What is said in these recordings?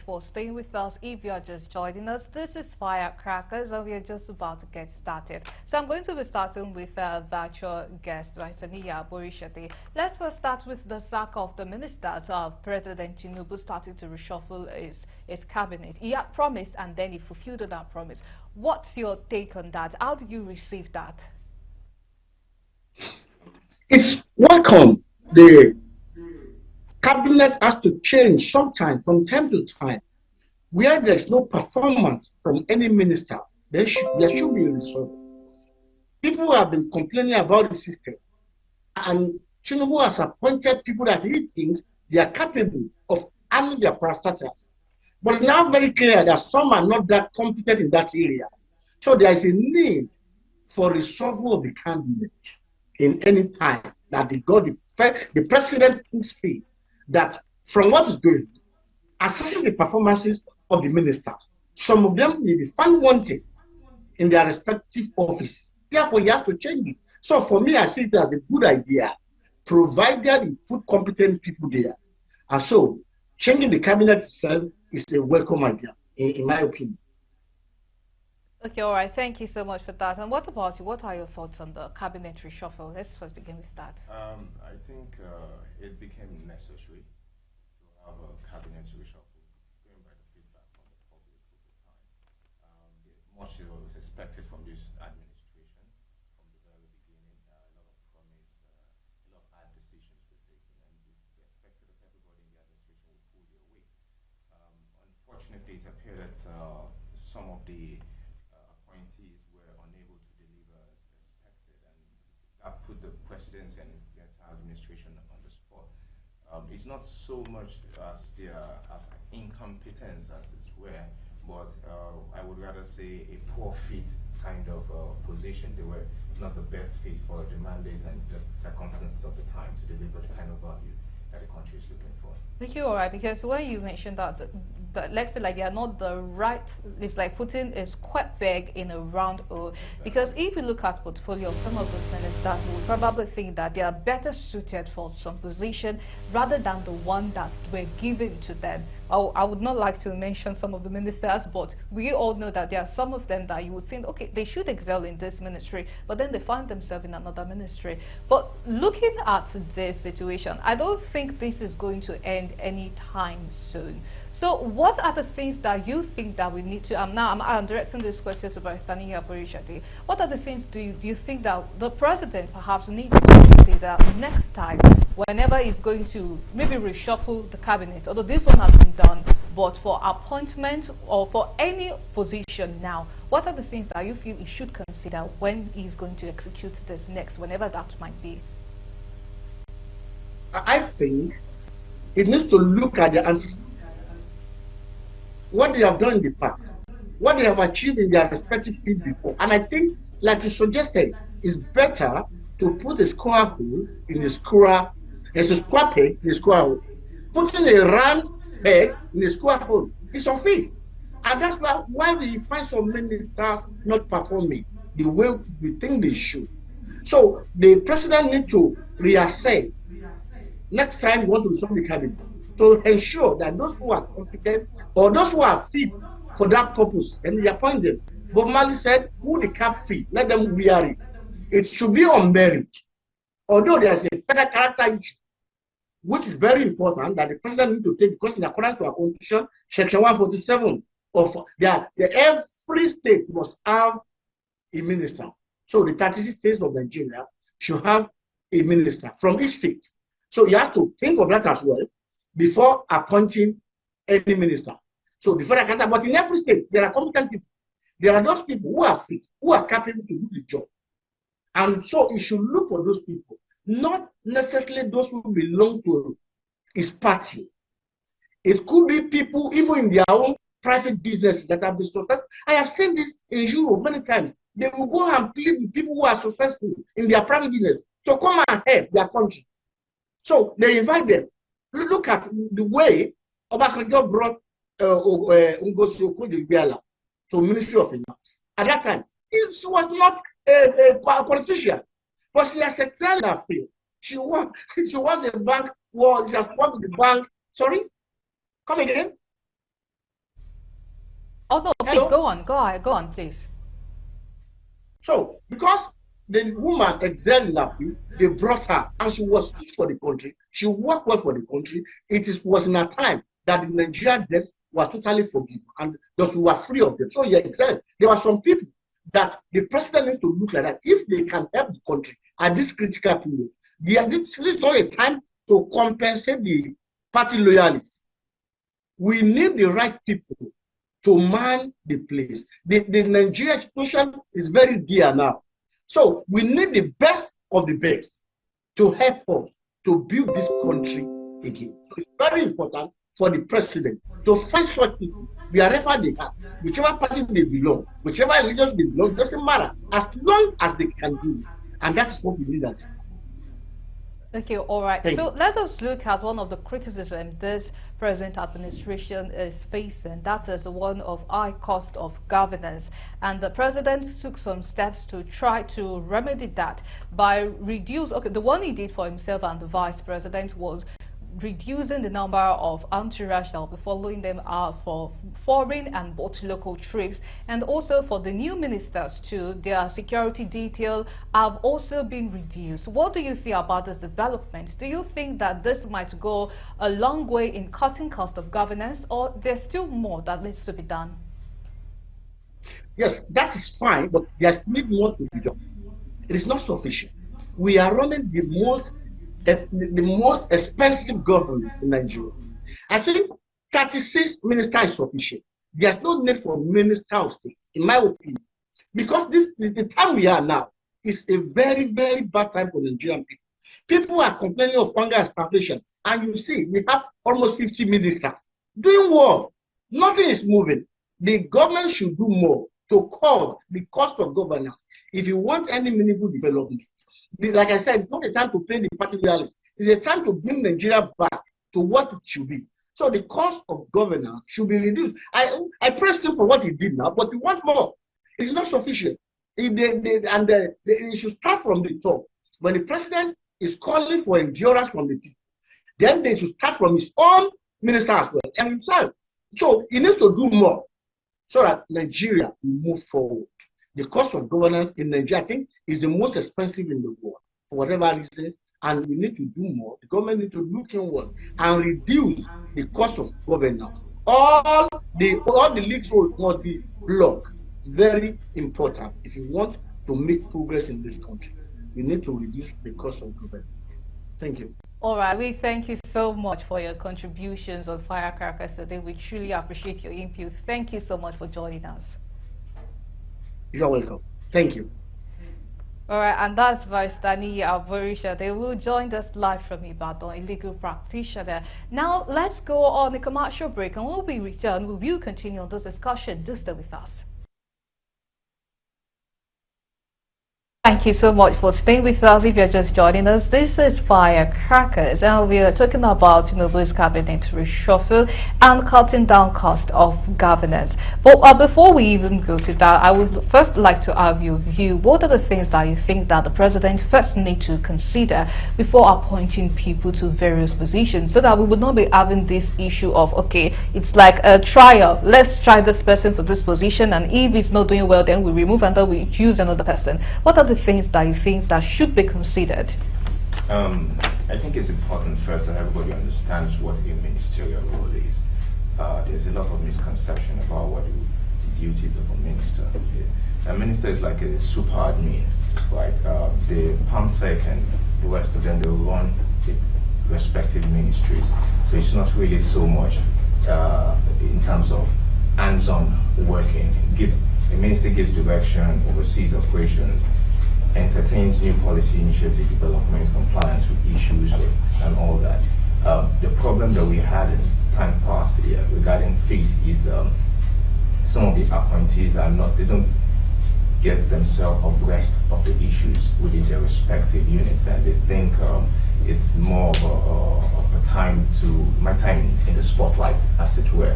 for staying with us. If you are just joining us, this is Firecrackers, and we are just about to get started. So I'm going to be starting with virtual guest, Raisaniya Borishete. Let's first start with the sack of the ministers of President Tinubu starting to reshuffle his cabinet. He had promised, and then he fulfilled that promise. What's your take on that? How did you receive that? It's welcome. The cabinet has to change sometime from time to time. Where there's no performance from any minister, there should be a result. People have been complaining about the system, and Tinubu has appointed people that he thinks they are capable of handling their parastatals. But it's now very clear that some are not that competent in that area. So there is a need for reshuffle of the cabinet in any time that the president thinks fit that from what is going, assessing the performances of the ministers, some of them may be found wanting in their respective offices. Therefore, he has to change it. So for me, I see it as a good idea, provided he put competent people there. And so changing the cabinet itself is a welcome idea, in my opinion. Okay, all right. Thank you so much for that. And what about you? What are your thoughts on the cabinet reshuffle? Let's first begin with that. I think it became necessary to have a cabinet reshuffle, going by the feedback from the public over time. Much was expected from this administration from the very beginning. A lot of promise, a lot of hard decisions were taken, and we expected that everybody in the administration would pull their weight. Unfortunately, it appeared that some of the appointees were unable to deliver as expected, and that put the presidency and the entire administration on the spot. It's not so much as their as incompetence as it were, but I would rather say a poor fit kind of position. They were not the best fit for the mandate and the circumstances of the time to deliver the kind of value that the country is looking for. Thank you, all right, because when you mentioned that, let's say like they are not the right, it's like putting a square peg in a round hole. Exactly. Because if you look at portfolio of some of those ministers, we would probably think that they are better suited for some position rather than the one that were given to them. I would not like to mention some of the ministers, but we all know that there are some of them that you would think, okay, they should excel in this ministry, but then they find themselves in another ministry. But looking at this situation, I don't think this is going to end anytime soon. So what are the things that you think that we need to, I'm directing this question to Baristani Borishete. What are the things do you think that the president perhaps needs to consider next time whenever he's going to maybe reshuffle the cabinet, although this one has been done, but for appointment or for any position now, what are the things that you feel he should consider when he's going to execute this next, whenever that might be? I think it needs to look at the answers, what they have done in the past, what they have achieved in their respective field before. And I think, like you suggested, it's better to put a square hole in a square, there's a square peg in a square hole. Putting a round peg in a square hole is unfair. And that's why we find so many stars not performing the way we think they should. So the president needs to reassess next time you want to resolve the cabinet to ensure that those who are competent or those who are fit for that purpose, and they appoint them. Bob Marley said, who the cap fit, let them wear it. It should be on merit. Although there's a federal character issue, which is very important that the president needs to take, because in accordance to our constitution, section 147 of every state must have a minister. So the 36 states of Nigeria should have a minister from each state. So you have to think of that as well before appointing any minister. So the federal character, but in every state, there are competent people. There are those people who are fit, who are capable to do the job. And so he should look for those people, not necessarily those who belong to his party. It could be people, even in their own private businesses that have been successful. I have seen this in Europe many times. They will go and plead with people who are successful in their private business to come and help their country. So they invite them. Look at the way Obasanjo brought Ngozi Okonjo-Iweala to Ministry of Finance. At that time, he was not a politician, but she has excelled that field. She was a bank, she has worked with the bank. Sorry? Come again? Please go on, please. So, because the woman excelled in her field, they brought her, and she was good for the country. She worked well for the country. Was in a time that the Nigerian debts were totally forgiven, and thus we were free of them. So, he excelled. There were some people that the president needs to look like that. If they can help the country at this critical period, this is not a time to compensate the party loyalists. We need the right people to man the place. The Nigerian situation is very dear now. So we need the best of the best to help us to build this country again. So it's very important for the president to find such people wherever they are, whichever party they belong, whichever religion they belong, it doesn't matter, as long as they can do it. And that's what we need at this time. Okay, all right. So let us look at one of the criticisms this present administration is facing. That is one of high cost of governance. And the president took some steps to try to remedy that by the one he did for himself and the vice president was reducing the number of entourage that will be following them out for foreign and both local trips, and also for the new ministers too, their security detail have also been reduced. What do you think about this development? Do you think that this might go a long way in cutting cost of governance, or there's still more that needs to be done? Yes, that is fine, but there's need more to be done. It is not sufficient. We are running the most expensive government in Nigeria. I think 36 ministers is sufficient. There's no need for minister of state, in my opinion, because the time we are now is a very, very bad time for Nigerian people. People are complaining of hunger and starvation, and you see, we have almost 50 ministers doing what? Nothing is moving. The government should do more to cut the cost of governance if you want any meaningful development. Like I said, it's not a time to pay the party loyalists. It's a time to bring Nigeria back to what it should be. So the cost of governance should be reduced. I praise him for what he did now, but we want more. It's not sufficient. It should start from the top. When the president is calling for endurance from the people, then they should start from his own minister as well and himself. So he needs to do more so that Nigeria will move forward. The cost of governance in Nigeria, I think, is the most expensive in the world for whatever reasons, and we need to do more. The government needs to look inwards and reduce the cost of governance. All the leaks must be blocked. Very important. If you want to make progress in this country, we need to reduce the cost of governance. Thank you. All right, we thank you so much for your contributions on Firecrackers today. We truly appreciate your input. Thank you so much for joining us. You're welcome. Thank you. All right, and that's Vice Dani Aborisha. They will join us live from Ibadan, a legal practitioner. Now, let's go on a commercial break, and when we return, we will continue on this discussion. Do stay with us. Thank you so much for staying with us. If you're just joining us, this is Firecrackers, and we are talking about Tinubu's cabinet reshuffle and cutting down cost of governance. But before we even go to that, I would first like to have your view. What are the things that you think that the president first need to consider before appointing people to various positions, so that we would not be having this issue of, okay, it's like a trial. Let's try this person for this position, and if it's not doing well, then we remove and then we choose another person. What are the things that you think that should be considered? I think it's important first that everybody understands what a ministerial role is. There's a lot of misconception about what the duties of a minister. A minister is like a super admin, right? The PAMSEC and the rest of them, they run the respective ministries. So it's not really so much in terms of hands-on working. The minister gives direction, oversees operations, entertains new policy initiative developments, compliance with issues and all that. The problem that we had in time past here regarding fees is some of the appointees they don't get themselves abreast of the issues within their respective units, and they think it's more of a time my time in the spotlight, as it were,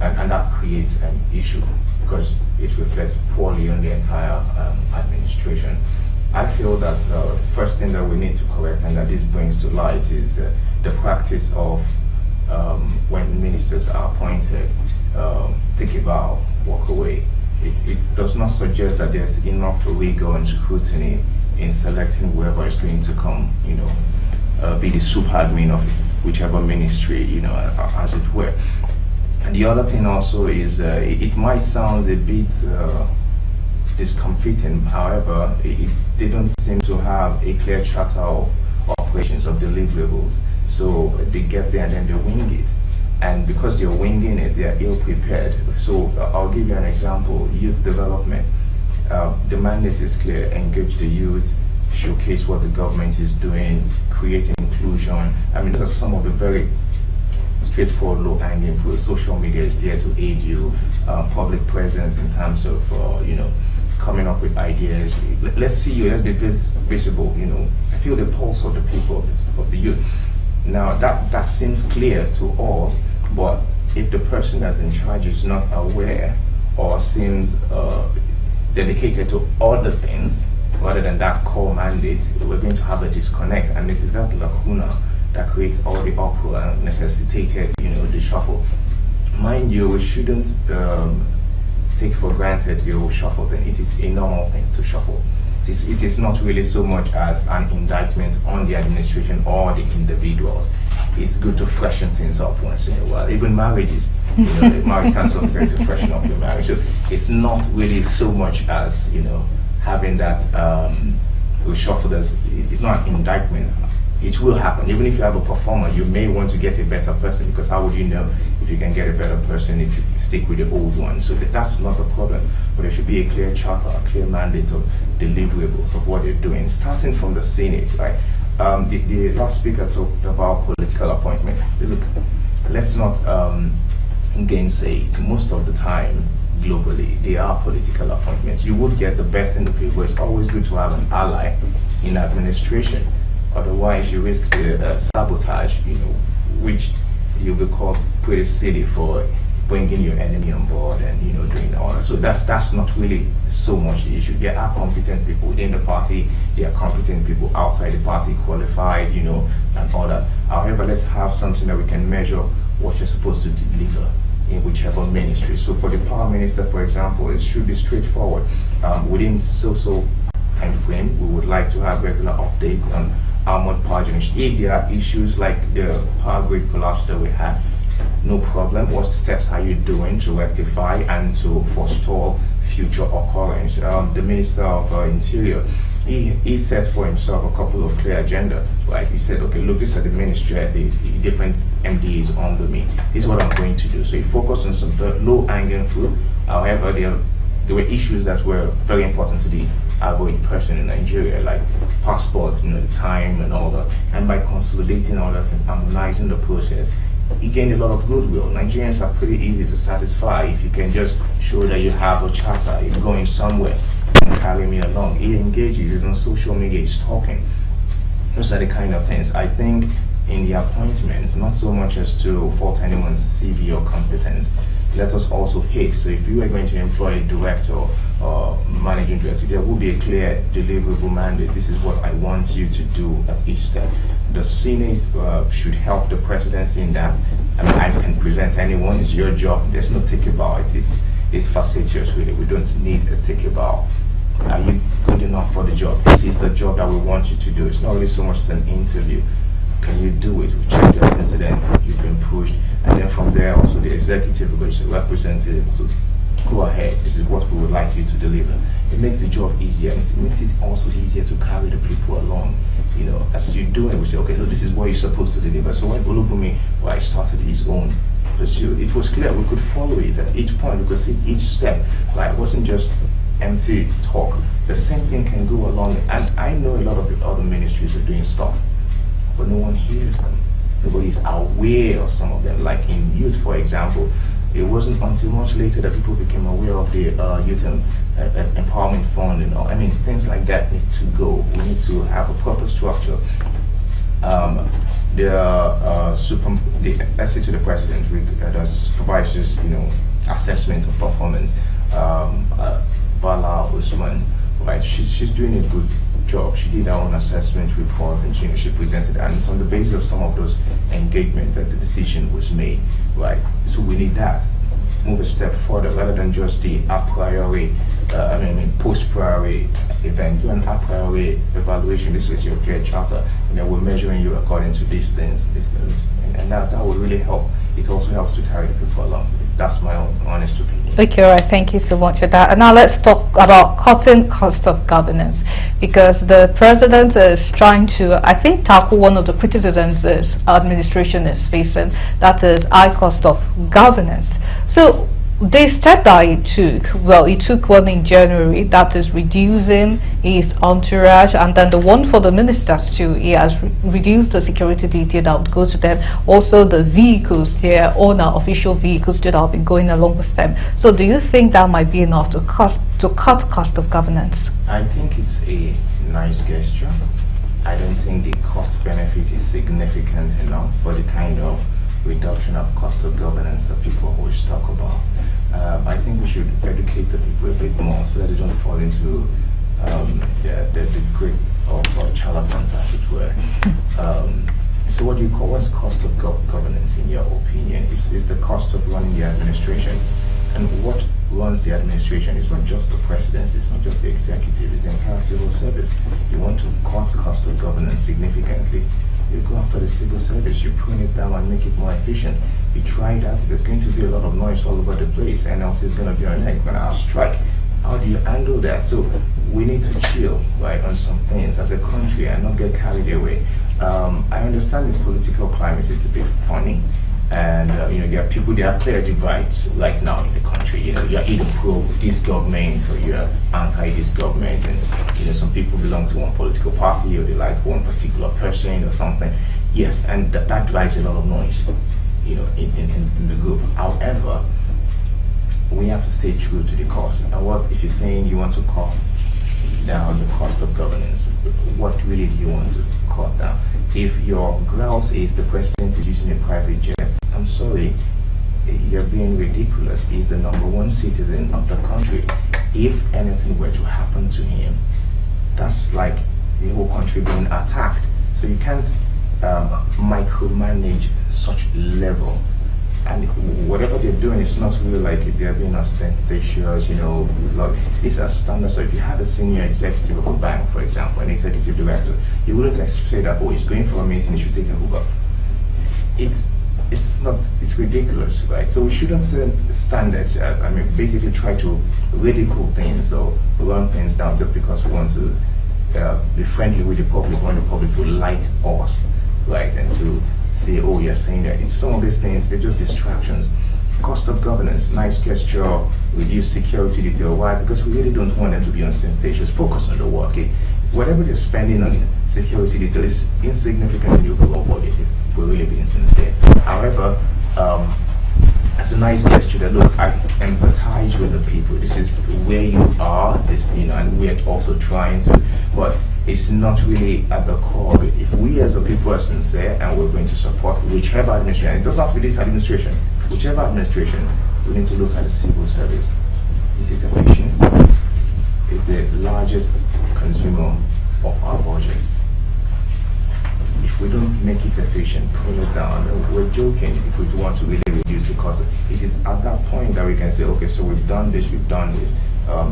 and that creates an issue because it reflects poorly on the entire administration. I feel that the first thing that we need to correct and that this brings to light is the practice of when ministers are appointed, take a bow, walk away. It does not suggest that there's enough rigor and scrutiny in selecting whoever is going to come, be the super admin of whichever ministry, as it were. And the other thing also is, it might sound a bit discomforting. However, they don't seem to have a clear charter of operations, of deliverables. So they get there and then they wing it. And because they're winging it, they're ill prepared. So I'll give you an example. Youth development. The mandate is clear: engage the youth, showcase what the government is doing, create inclusion. I mean, those are some of the very straightforward, low-hanging fruit. Social media is there to aid you. Public presence in terms of, coming up with ideas. Let's see you. Let's be visible. Feel the pulse of the people, of the youth. Now that seems clear to all, but if the person that's in charge is not aware or seems dedicated to other things rather than that core mandate, we're going to have a disconnect, and it is that lacuna that creates all the uproar and necessitated, the shuffle. Mind you, we shouldn't take for granted the shuffle thing. It is a normal thing to shuffle. It is not really so much as an indictment on the administration or the individuals. It's good to freshen things up once in a while. Even marriages, the marriage council is going to freshen up your marriage. So it's not really so much as, having that reshuffle. It's not an indictment. It will happen. Even if you have a performer, you may want to get a better person, because how would you know if you can get a better person if you stick with the old one? So that's not a problem. But there should be a clear charter, a clear mandate of deliverables of what you're doing, starting from the Senate, right? The last speaker talked about political appointment. Look, let's not gainsay it. Most of the time, globally, they are political appointments. You would get the best in the field, but it's always good to have an ally in administration. Otherwise, you risk the sabotage, which you'll be called pretty silly for bringing your enemy on board and doing all that. So that's not really so much the issue. There are competent people within the party. There are competent people outside the party, qualified, and all that. However, let's have something that we can measure what you're supposed to deliver in whichever ministry. So for the power minister, for example, it should be straightforward. Within so time frame, we would like to have regular updates on armored power generation. If there are issues like the power grid collapse that we had, no problem. What steps are you doing to rectify and to forestall future occurrence? The Minister of Interior, he set for himself a couple of clear agenda. Right? He said, okay, look, this is the ministry, the different MDs under me. This is what I'm going to do. So he focused on some low-hanging fruit. However, there were issues that were very important to the average person in Nigeria, like passports, the time and all that. And by consolidating all that and harmonizing the process, he gained a lot of goodwill. Nigerians are pretty easy to satisfy if you can just show that you have a charter, you're going somewhere, and carry me along. He engages, he's on social media, he's talking. Those are the kind of things. I think in the appointments, not so much as to fault anyone's CV or competence, let us also hit. So if you are going to employ a director or managing director, there will be a clear deliverable mandate. This is what I want you to do at each step. The Senate should help the presidency in that. I mean, I can present anyone. It's your job. There's no take about it. It's facetious, really. We don't need a take about. Are you good enough for the job? This is the job that we want you to do. It's not really so much as an interview. Can you do it? We've checked that incident. You've been pushed. And then from there, also the executive, because the representative, so go ahead. This is what we would like you to deliver. It makes the job easier. It makes it also easier to carry the people along. As you do it, we say, okay, so this is what you're supposed to deliver. So when Olubumi started his own pursuit, it was clear we could follow it at each point. We could see each step. It wasn't just empty talk. The same thing can go along. And I know a lot of the other ministries are doing stuff, but no one hears them. Nobody is aware of some of them. Like in youth, for example, it wasn't until much later that people became aware of the youth empowerment fund and all. I mean, things like that need to go. We need to have a proper structure. The essay to the president that supervises, assessment of performance. Bala Usman, right? She's doing a good job. She did her own assessment report and she presented it, and it's on the basis of some of those engagements that the decision was made, right? So we need that. move a step further rather than just the a priori, post priori event. Do an a priori evaluation. This is your clear charter. We're measuring you according to these things, and that would really help. It also helps to carry the people along. That's my own honest opinion. Okay, all right. Thank you so much for that. And now let's talk about cutting cost of governance, because the president is trying to, I think, tackle one of the criticisms this administration is facing, that is high cost of governance. So the step that he took one in January, that is reducing his entourage, and then the one for the ministers too. He has reduced the security detail that would go to them, also the vehicles, their own official vehicles that will be going along with them. So do you think that might be enough to cut cost of governance? I think it's a nice gesture. I don't think the cost benefit is significant enough for the kind of reduction of cost of governance that people always talk about. I think we should educate the people a bit more so that they don't fall into the grip of charlatans, as it were. So what do you call, what's cost of governance in your opinion? Is the cost of running the administration. And what runs the administration? It's not just the presidency, it's not just the executive, it's the entire civil service. You want to cut cost of governance significantly, you go after the civil service, you prune it down and make it more efficient. You try that, there's going to be a lot of noise all over the place, and else is going to be on neck, going to strike. How do you handle that? So we need to chill, right, on some things as a country and not get carried away. I understand the political climate is a bit funny, and there are people, there are clear divides right now in the country. You're either pro this government or you're anti this government, and some people belong to one political party or they like one particular person or something. Yes, and that drives a lot of noise, in the group. However, we have to stay true to the cause. And what if you're saying you want to cut down the cost of governance? What really do you want to cut down? If your grouse is the president is using a private jet, I'm sorry, you're being ridiculous. He's the #1 citizen of the country. If anything were to happen to him, that's like the whole country being attacked. So you can't micromanage such level. And whatever they're doing is not really like they're being ostentatious, like these are standards. So if you had a senior executive of a bank, for example, an executive director, you wouldn't say that, oh, he's going for a meeting, he should take a Uber. It's ridiculous, right? So we shouldn't set standards. Basically try to ridicule things or run things down just because we want to be friendly with the public, want the public to like us, right? And to say, oh, you're saying that. It's some of these things, they're just distractions. Cost of governance, nice gesture, reduce security detail. Why? Because we really don't want them to be ostentatious. Focus on the work. Whatever they're spending on security detail is insignificant in the overall budget, if we're really being sincere. However, as a nice gesture that, look, I empathize with the people. This is where you are, and we're also trying to, but it's not really at the core of it. If we as a people are sincere and we're going to support whichever administration, it doesn't have to be this administration, whichever administration, we need to look at the civil service. Is it efficient? Is the largest consumer of our budget. If we don't make it efficient, pull it down, we're joking if we want to really reduce the cost. It is at that point that we can say, okay, so we've done this.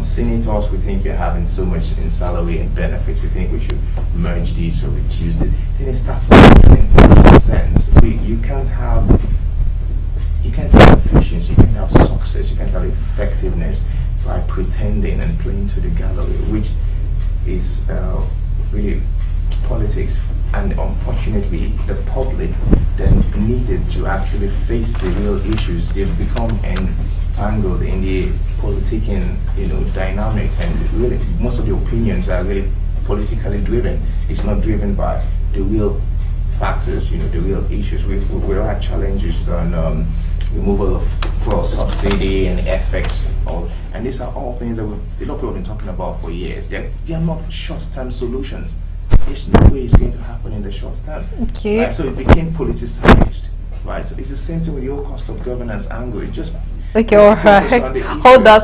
Senators, we think you're having so much in salary and benefits, we think we should merge these or reduce it. Then it starts making sense. You can't have efficiency, you can't have success, you can't have effectiveness by pretending and playing to the gallery, which is really politics. And unfortunately, the public then needed to actually face the real issues. They've become entangled in the politicking, dynamics, and really most of the opinions are really politically driven. It's not driven by the real factors, the real issues. We had challenges on removal of fuel subsidy and FX, and these are all things that a lot of people have been talking about for years. They are not short-term solutions. There's no way it's going to happen in the short term. Okay. Right? So it became politicized. Right? So it's the same thing with your cost of governance angle. It just okay, all right. Hold that.